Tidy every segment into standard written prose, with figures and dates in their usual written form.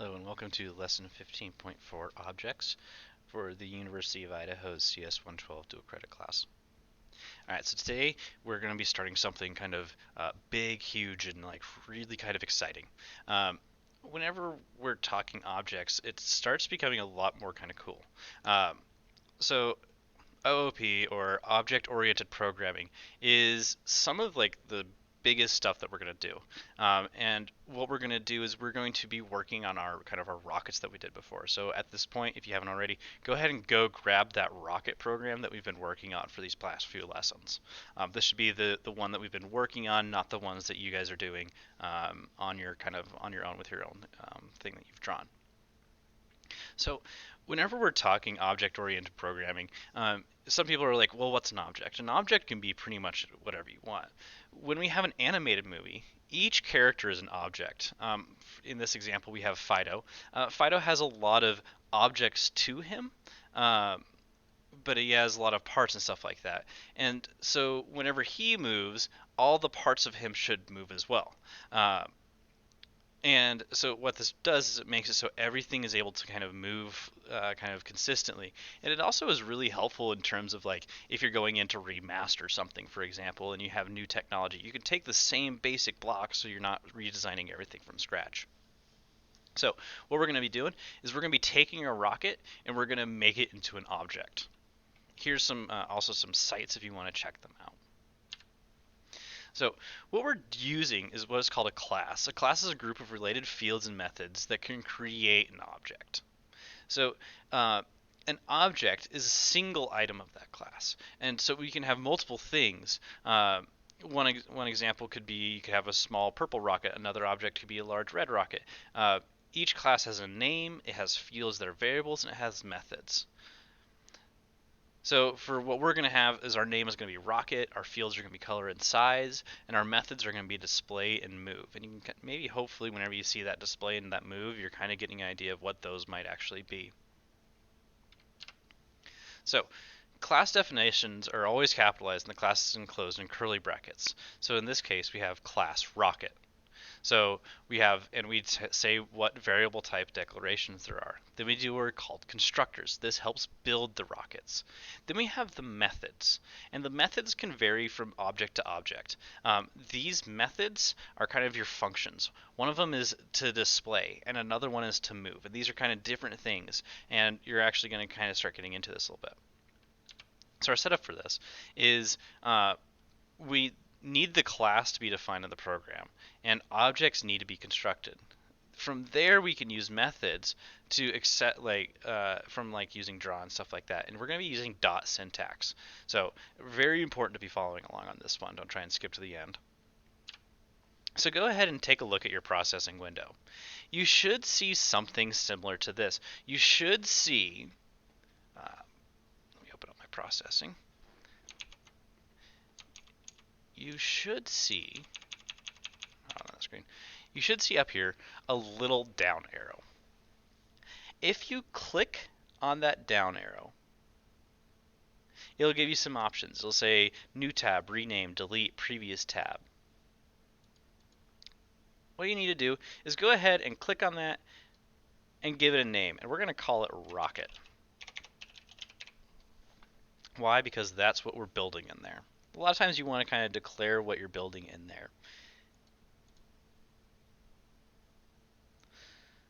Hello and welcome to Lesson 15.4 Objects for the University of Idaho's CS112 dual credit class. Alright, so today we're going to be starting something kind of big, huge, and like really kind of exciting. Um, Whenever we're talking objects, it starts becoming a lot more kind of cool. Um, so OOP, or object-oriented programming, is some of like the biggest stuff that we're going to do. And what we're going to do is we're going to be working on our kind of our rockets that we did before. So at this point, if you haven't already, go ahead and go grab that rocket program that we've been working on for these past few lessons. This should be the one that we've been working on, not the ones that you guys are doing on your kind of on your own with your own thing that you've drawn. So, whenever we're talking object oriented programming, some people are like, well, what's an object? An object can be pretty much whatever you want. When we have an animated movie, each character is an object. In this example, we have Fido. Fido has a lot of objects to him. Um, but he has a lot of parts and stuff like that. And so whenever he moves, all the parts of him should move as well. Uh, and so what this does is it makes it so everything is able to kind of move kind of consistently. And it also is really helpful in terms of like if you're going in to remaster something, for example, and you have new technology, you can take the same basic blocks so you're not redesigning everything from scratch. So what we're going to be doing is we're going to be taking a rocket and we're going to make it into an object. Here's some also some sites if you want to check them out. So what we're using is what is called a class. A class is a group of related fields and methods that can create an object. So an object is a single item of that class, and so we can have multiple things. One example could be you could have a small purple rocket. Another object could be a large red rocket. Each class has a name, it has fields that are variables, and it has methods. So for what we're going to have is our name is going to be rocket, our fields are going to be color and size, and our methods are going to be display and move. And you can maybe hopefully whenever you see that display and that move, you're kind of getting an idea of what those might actually be. So class definitions are always capitalized and the class is enclosed in curly brackets. So in this case, we have class rocket. So we have, and we say what variable type declarations there are. Then we do what are called constructors. This helps build the rockets. Then we have the methods, and the methods can vary from object to object. These methods are kind of your functions. One of them is to display, and another one is to move. And these are kind of different things, and you're actually going to kind of start getting into this a little bit. So our setup for this is we need the class to be defined in the program, and objects need to be constructed. From there, we can use methods to accept from like using draw and stuff like that. And we're going to be using dot syntax. So very important to be following along on this one. Don't try and skip to the end. So go ahead and take a look at your processing window. You should see something similar to this. You should see, let me open up my processing. You should see on the screen, you should see up here a little down arrow. If you click on that down arrow, it'll give you some options. It'll say new tab, rename, delete, previous tab. What you need to do is go ahead and click on that and give it a name, and we're going to call it rocket. Why? Because that's what we're building in there. A lot of times you want to kind of declare what you're building in there.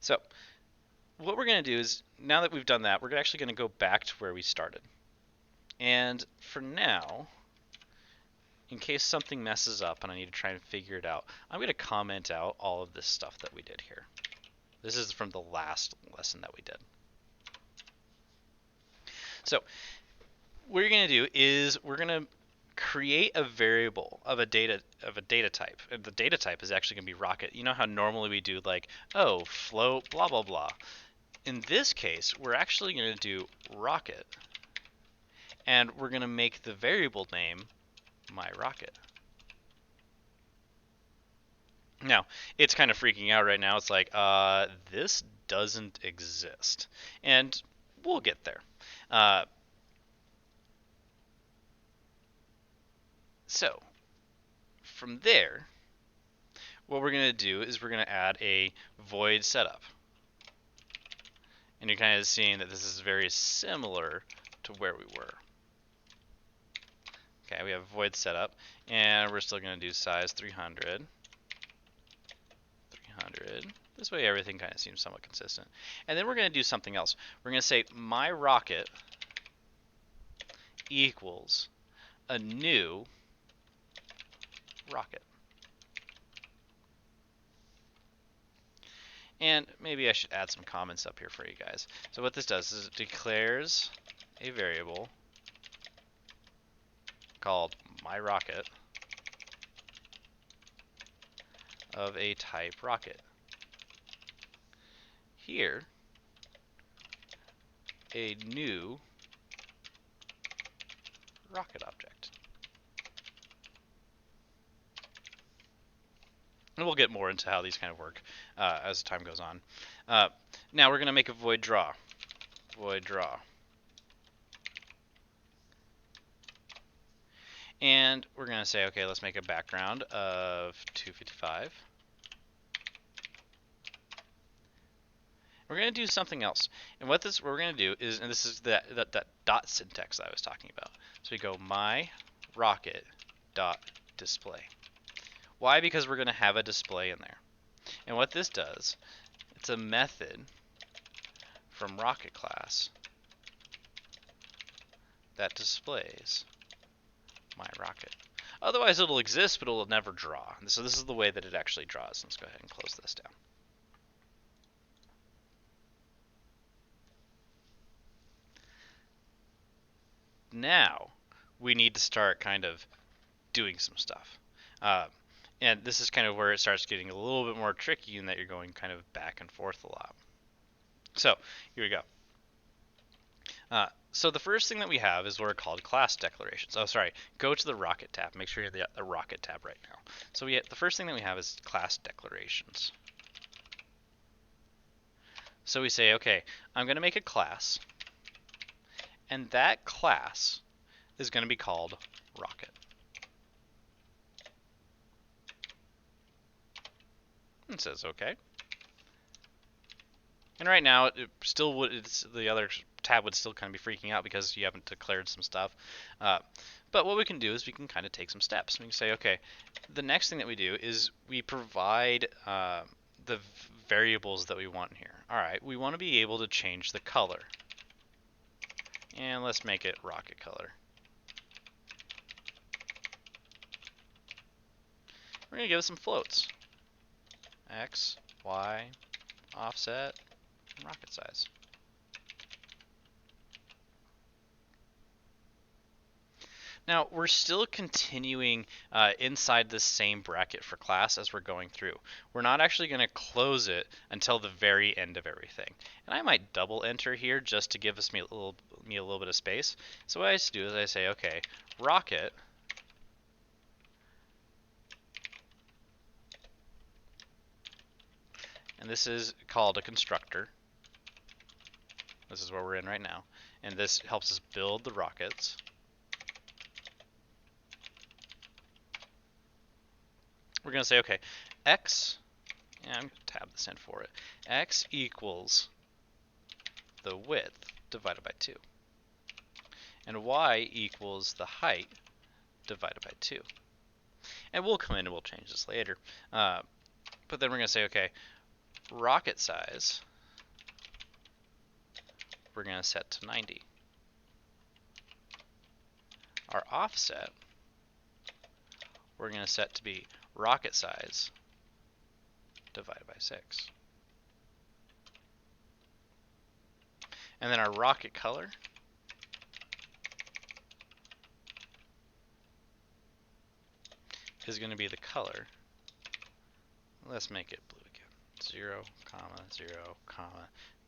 So what we're going to do is, now that we've done that, we're actually going to go back to where we started. And for now, in case something messes up and I need to try and figure it out, I'm going to comment out all of this stuff that we did here. This is from the last lesson that we did. So what you're going to do is we're going to create a variable of a data type. And the data type is actually going to be rocket. You know how normally we do like, oh, float, blah, blah, blah. In this case, we're actually going to do rocket. And we're going to make the variable name my rocket. Now, it's kind of freaking out right now. It's like, this doesn't exist. And we'll get there. So, from there, what we're going to do is we're going to add a void setup. And you're kind of seeing that this is very similar to where we were. Okay, we have void set up, and we're still going to do size 300. 300. This way everything kind of seems somewhat consistent. And then we're going to do something else. We're going to say my rocket equals a new rocket. And maybe I should add some comments up here for you guys. So what this does is it declares a variable called myRocket of a type rocket. Here, a new rocket object. And we'll get more into how these kind of work as time goes on. Now we're going to make a void draw. Void draw. And we're going to say, okay, let's make a background of 255. We're going to do something else. And what we're going to do is, and this is that dot syntax that I was talking about. So we go my rocket dot display. Why? Because we're going to have a display in there. And what this does, it's a method from rocket class that displays my rocket. Otherwise it'll exist, but it'll never draw. So this is the way that it actually draws. Let's go ahead and close this down. Now we need to start kind of doing some stuff. And this is kind of where it starts getting a little bit more tricky in that you're going kind of back and forth a lot. So here we go. So the first thing that we have is what are called class declarations. Oh, sorry. Go to the Rocket tab. Make sure you're in the Rocket tab right now. So the first thing that we have is class declarations. So we say, okay, I'm going to make a class, and that class is going to be called Rocket. And it says okay. And right now, it still would. The other tab would still kind of be freaking out because you haven't declared some stuff. But what we can do is we can kind of take some steps. We can say, okay, the next thing that we do is we provide the variables that we want here. All right, we want to be able to change the color. And let's make it rocket color. We're going to give it some floats. X, Y, offset, and rocket size. Now, we're still continuing inside the same bracket for class as we're going through. We're not actually going to close it until the very end of everything. And I might double enter here just to give me a little bit of space. So what I do is I say, okay, rocket and this is called a constructor. This is where we're in right now. And this helps us build the rockets. We're going to say, okay, x, and I'm going to tab this in for it, x equals the width divided by 2. And y equals the height divided by 2. And we'll come in and we'll change this later. But then we're going to say, okay, rocket size, we're going to set to 90. Our offset, we're going to set to be rocket size divided by 6. And then our rocket color is going to be the color. Let's make it blue again. 0, 0,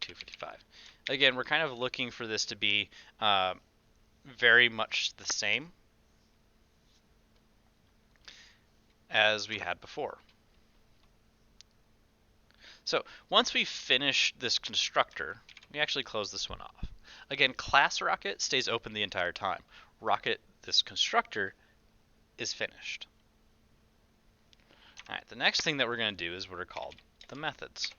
255. Again, we're kind of looking for this to be very much the same as we had before. So once we finish this constructor, we actually close this one off. Again, class rocket stays open the entire time. Rocket, this constructor, is finished. All right, the next thing that we're going to do is what are called the methods.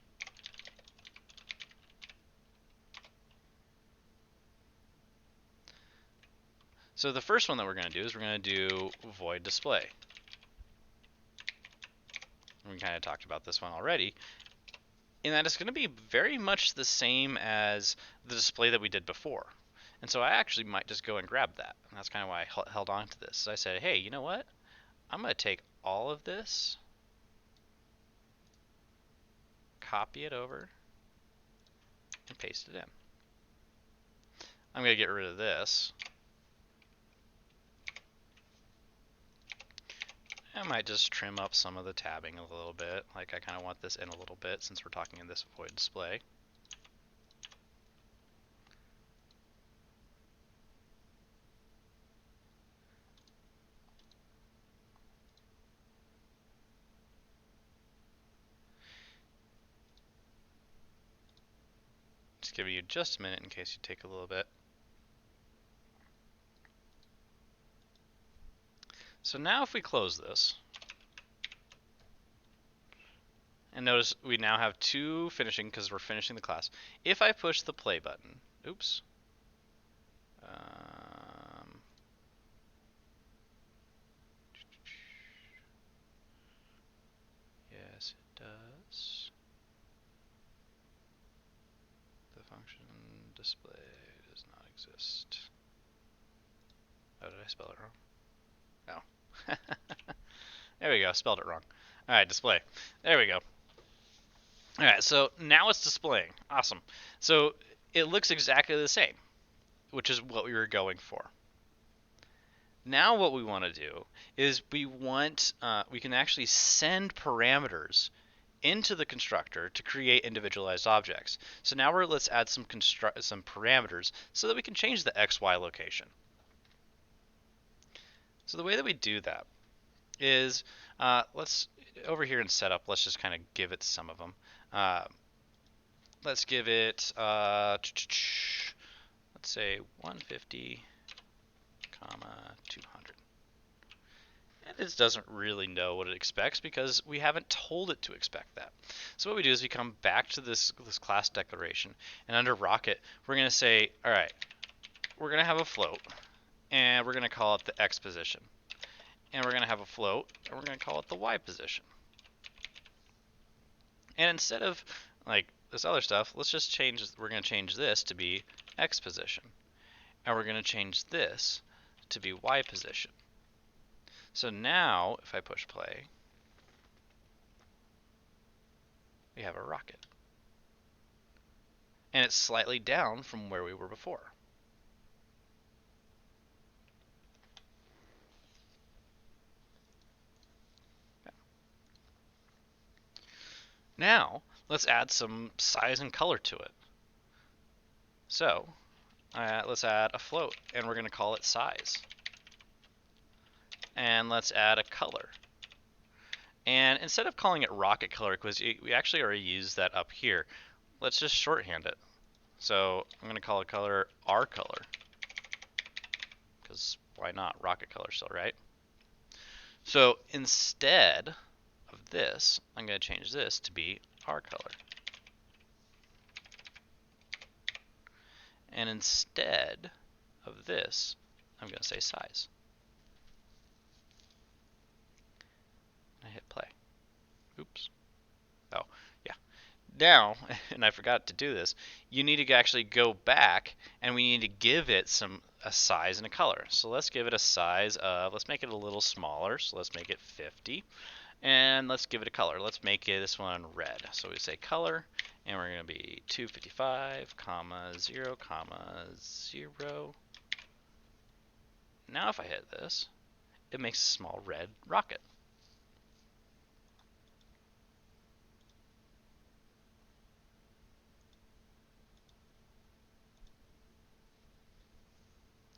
So the first one that we're going to do is we're going to do void display. We kind of talked about this one already, in that it's going to be very much the same as the display that we did before. And so I actually might just go and grab that. And that's kind of why I held on to this. So I said, hey, you know what? I'm going to take all of this, copy it over, and paste it in. I'm going to get rid of this. I might just trim up some of the tabbing a little bit. Like I kind of want this in a little bit since we're talking in this void display. Just giving you just a minute in case you take a little bit. So now if we close this, and notice we now have two finishing because we're finishing the class. If I push the play button, oops. Yes, it does. The function display does not exist. Oh, did I spell it wrong? No. There we go, spelled it wrong. Alright, display. There we go. Alright, so now it's displaying. Awesome. So it looks exactly the same, which is what we were going for. Now what we want to do is we can actually send parameters into the constructor to create individualized objects. So now let's add some parameters so that we can change the XY location. So the way that we do that is let's over here in setup, let's just kind of give it some of them. Let's give it let's say 150, 200. And it doesn't really know what it expects because we haven't told it to expect that. So what we do is we come back to this class declaration, and under Rocket, we're going to say, all right, we're going to have a float, and we're going to call it the X position. And we're going to have a float, and we're going to call it the Y position. And instead of like this other stuff, let's just we're going to change this to be X position. And we're going to change this to be Y position. So now, if I push play, we have a rocket. And it's slightly down from where we were before. Now, let's add some size and color to it. So, let's add a float, and we're going to call it size. And let's add a color. And instead of calling it rocket color, because we actually already used that up here, let's just shorthand it. So I'm going to call a color R color, because why not? Rocket color still, right? So instead of this, I'm going to change this to be R color. And instead of this, I'm going to say size. I hit play. Oops. Oh, yeah. Now, and I forgot to do this, you need to actually go back and we need to give it a size and a color. So let's give it a size of, let's make it a little smaller. So let's make it 50. And let's give it a color. Let's make this one red. So we say color, and we're going to be 255, 0, 0. Now if I hit this, it makes a small red rocket.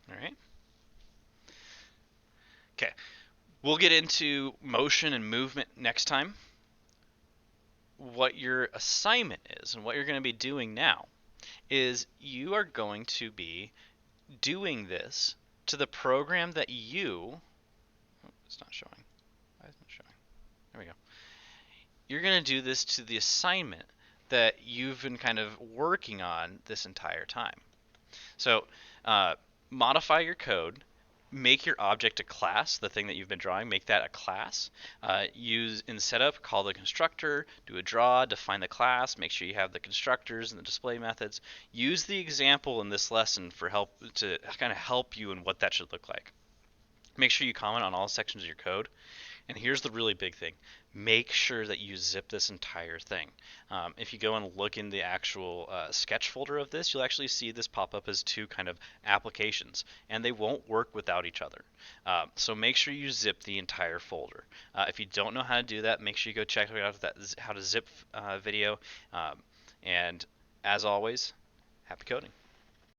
All right. Okay. We'll get into motion and movement next time. What your assignment is and what you're going to be doing now is you are going to be doing this to the program that it's not showing. Why isn't it showing? There we go. You're going to do this to the assignment that you've been kind of working on this entire time. So modify your code make your object a class, the thing that you've been drawing, make that a class. Use in setup, call the constructor, do a draw, define the class, make sure you have the constructors and the display methods. Use the example in this lesson for help to kind of help you in what that should look like. Make sure you comment on all sections of your code. And here's the really big thing. Make sure that you zip this entire thing. If you go and look in the actual sketch folder of this, you'll actually see this pop up as two kind of applications, and they won't work without each other. So make sure you zip the entire folder. If you don't know how to do that, make sure you go check out that how to zip video. And as always, happy coding.